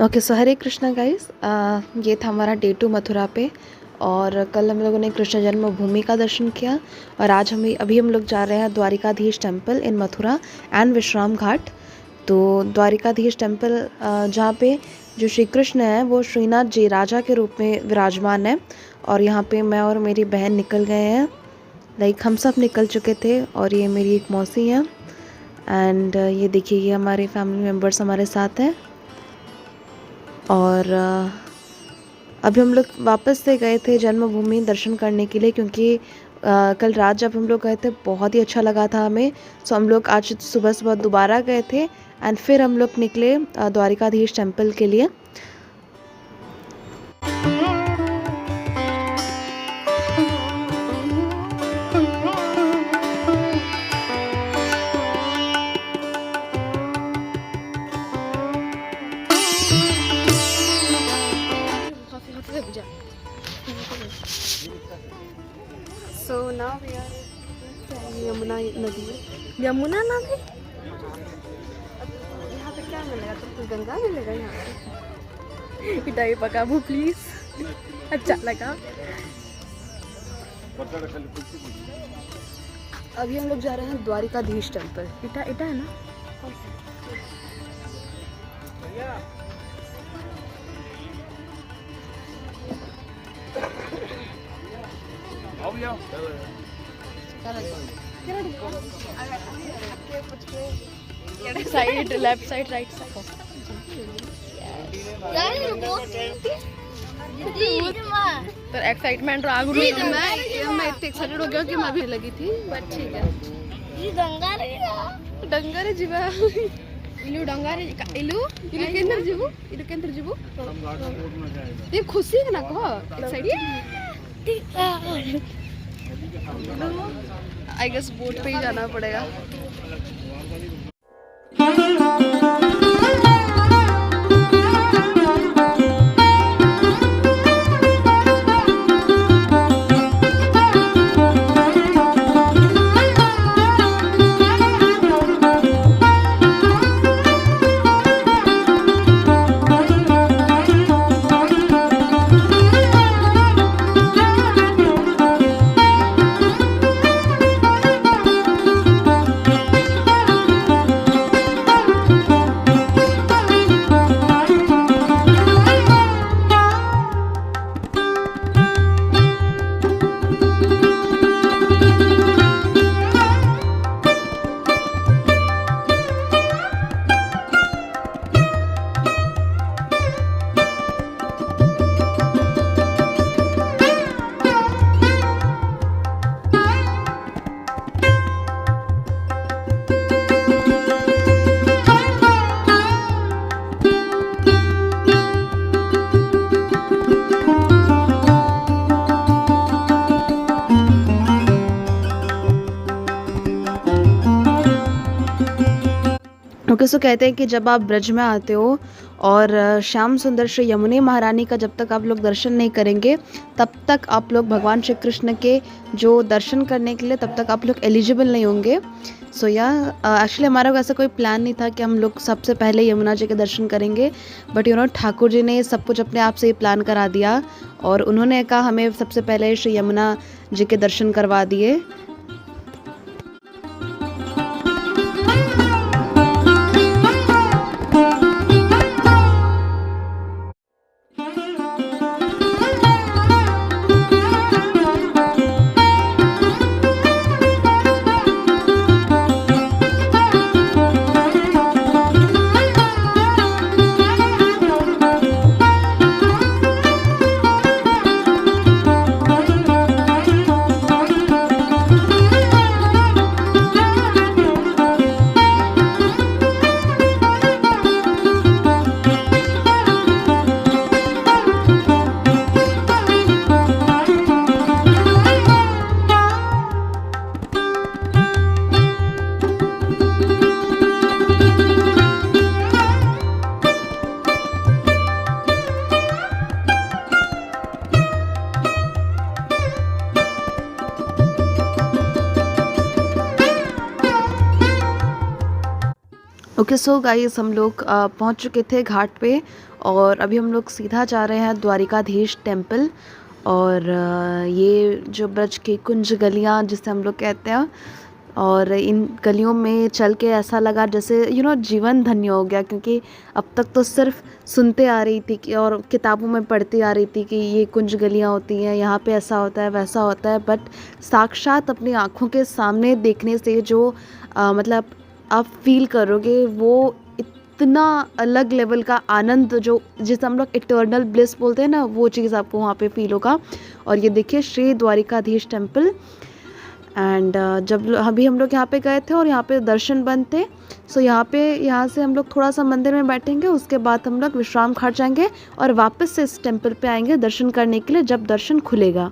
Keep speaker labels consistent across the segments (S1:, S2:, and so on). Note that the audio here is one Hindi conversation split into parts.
S1: ओके, सो हरे कृष्णा गाइस। ये था हमारा डे 2 मथुरा पे। और कल हम लोगों ने कृष्ण जन्मभूमि का दर्शन किया। और आज अभी हम लोग जा रहे हैं Dwarkadhish temple in Mathura and Vishram Ghat. तो द्वारिकाधीश टेम्पल जहाँ पे जो श्री कृष्ण है वो श्रीनाथ जी राजा के रूप में विराजमान है। और यहाँ पे मैं और मेरी बहन निकल गए हैं, लाइक हम सब निकल चुके थे। और ये मेरी एक मौसी है एंड ये देखिए ये हमारे फैमिली मेम्बर्स हमारे साथ हैं। और अभी हम लोग वापस से गए थे जन्मभूमि दर्शन करने के लिए, क्योंकि कल रात जब हम लोग गए थे बहुत ही अच्छा लगा था हमें। सो हम लोग आज सुबह सुबह दोबारा गए थे एंड फिर हम लोग निकले द्वारिकाधीश टेम्पल के लिए।
S2: So now we are at Yamuna नदी। यमुना नदी यहाँ पे क्या मिलेगा? तो गंगा मिलेगा यहाँ पे। इटाई पकाबू प्लीज। अच्छा लगा। अभी हम लोग जा रहे हैं द्वारिकाधीश टेम्पल। इटा इटा है ना? Side left side right side. तो एक्साइटमेंट आगू मैं इतने एक्साइटेड हो गया कि मैं भी लगी थी, बट ठीक है। डंगारे जीवा इलू डंगारे इलू इलू केंद्र जीवू ये खुशी है ना कहो एक्साइटेड। आई गेस बोट पे ही जाना पड़ेगा।
S1: ओके, सो कहते हैं कि जब आप ब्रज में आते हो और श्याम सुंदर श्री यमुने महारानी का जब तक आप लोग दर्शन नहीं करेंगे तब तक आप लोग भगवान श्री कृष्ण के जो दर्शन करने के लिए तब तक आप लोग एलिजिबल नहीं होंगे। सो या एक्चुअली हमारा ऐसा कोई प्लान नहीं था कि हम लोग सबसे पहले यमुना जी के दर्शन करेंगे, बट ठाकुर जी ने सब कुछ अपने आप से ही प्लान करा दिया और उन्होंने कहा हमें सबसे पहले श्री यमुना जी के दर्शन करवा दिए। ओके सो गाइस हम लोग पहुंच चुके थे घाट पे और अभी हम लोग सीधा जा रहे हैं द्वारिकाधीश टेम्पल। और ये जो ब्रज की कुंज गलियां जिसे हम लोग कहते हैं, और इन गलियों में चल के ऐसा लगा जैसे जीवन धन्य हो गया, क्योंकि अब तक तो सिर्फ सुनते आ रही थी कि और किताबों में पढ़ती आ रही थी कि ये कुंज गलियां होती हैं, यहाँ पे ऐसा होता है वैसा होता है। बट साक्षात अपनी आँखों के सामने देखने से जो मतलब आप फील करोगे वो इतना अलग लेवल का आनंद, जो जिसे हम लोग इटर्नल ब्लिस बोलते हैं ना, वो चीज़ आपको वहाँ पे फील होगा। और ये देखिए श्री द्वारिकाधीश टेम्पल। एंड जब अभी हम लोग यहाँ पे गए थे और यहाँ पे दर्शन बंद थे, सो यहाँ से हम लोग थोड़ा सा मंदिर में बैठेंगे, उसके बाद हम लोग विश्राम घाट जाएंगे और वापस से इस टेम्पल पे आएंगे दर्शन करने के लिए जब दर्शन खुलेगा।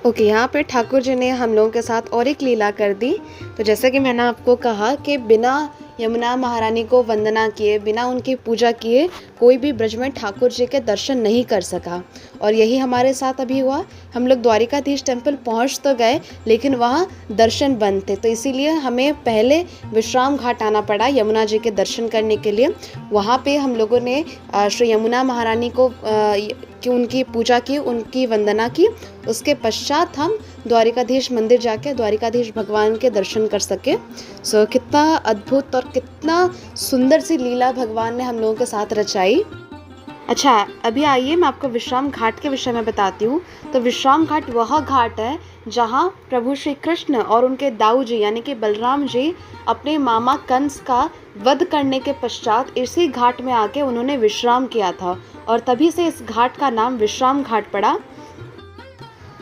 S1: ओके, यहाँ पे ठाकुर जी ने हम लोगों के साथ और एक लीला कर दी। तो जैसे कि मैंने आपको कहा कि बिना यमुना महारानी को वंदना किए, बिना उनकी पूजा किए कोई भी ब्रज में ठाकुर जी के दर्शन नहीं कर सका। और यही हमारे साथ अभी हुआ। हम लोग द्वारिकाधीश टेम्पल पहुँच तो गए, लेकिन वहाँ दर्शन बंद थे, तो इसीलिए हमें पहले विश्राम घाट आना पड़ा यमुना जी के दर्शन करने के लिए। वहाँ पे हम लोगों ने श्री यमुना महारानी को कि उनकी पूजा की, उनकी वंदना की। उसके पश्चात हम द्वारिकाधीश मंदिर जाके द्वारिकाधीश भगवान के दर्शन कर सके। सो कितना अद्भुत और कितना सुंदर सी लीला भगवान ने हम लोगों के साथ रचाई। अच्छा, अभी आइए मैं आपको विश्राम घाट के विषय में बताती हूँ। तो विश्राम घाट वह घाट है जहाँ प्रभु श्री कृष्ण और उनके दाऊ जी यानी कि बलराम जी अपने मामा कंस का वध करने के पश्चात इसी घाट में आके उन्होंने विश्राम किया था, और तभी से इस घाट का नाम विश्राम घाट पड़ा।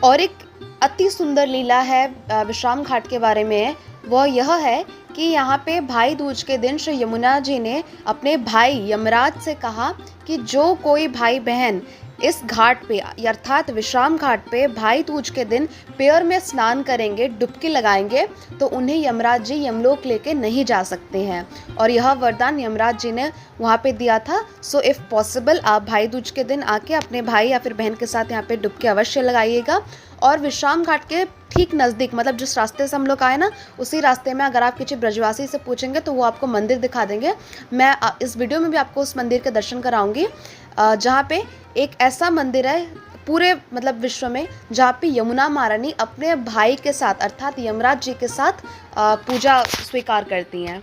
S1: और एक अति सुंदर लीला है विश्राम घाट के बारे में, वह यह है कि यहाँ पे भाई दूज के दिन श्री यमुना जी ने अपने भाई यमराज से कहा कि जो कोई भाई बहन इस घाट पे अर्थात विश्राम घाट पे भाई दूज के दिन पैर में स्नान करेंगे, डुबकी लगाएंगे, तो उन्हें यमराज जी यमलोक लेके नहीं जा सकते हैं। और यह वरदान यमराज जी ने वहाँ पे दिया था। सो इफ़ पॉसिबल आप भाई दूज के दिन आके अपने भाई या फिर बहन के साथ यहाँ पे डुबकी अवश्य लगाइएगा। और विश्राम घाट के ठीक नज़दीक, मतलब जिस रास्ते से हम लोग आए ना, उसी रास्ते में अगर आप किसी ब्रजवासी से पूछेंगे तो वो आपको मंदिर दिखा देंगे। मैं इस वीडियो में भी आपको उस मंदिर के दर्शन कराऊंगी, जहाँ पे एक ऐसा मंदिर है पूरे मतलब विश्व में जहाँ पे यमुना महारानी अपने भाई के साथ अर्थात यमराज जी के साथ पूजा स्वीकार करती हैं।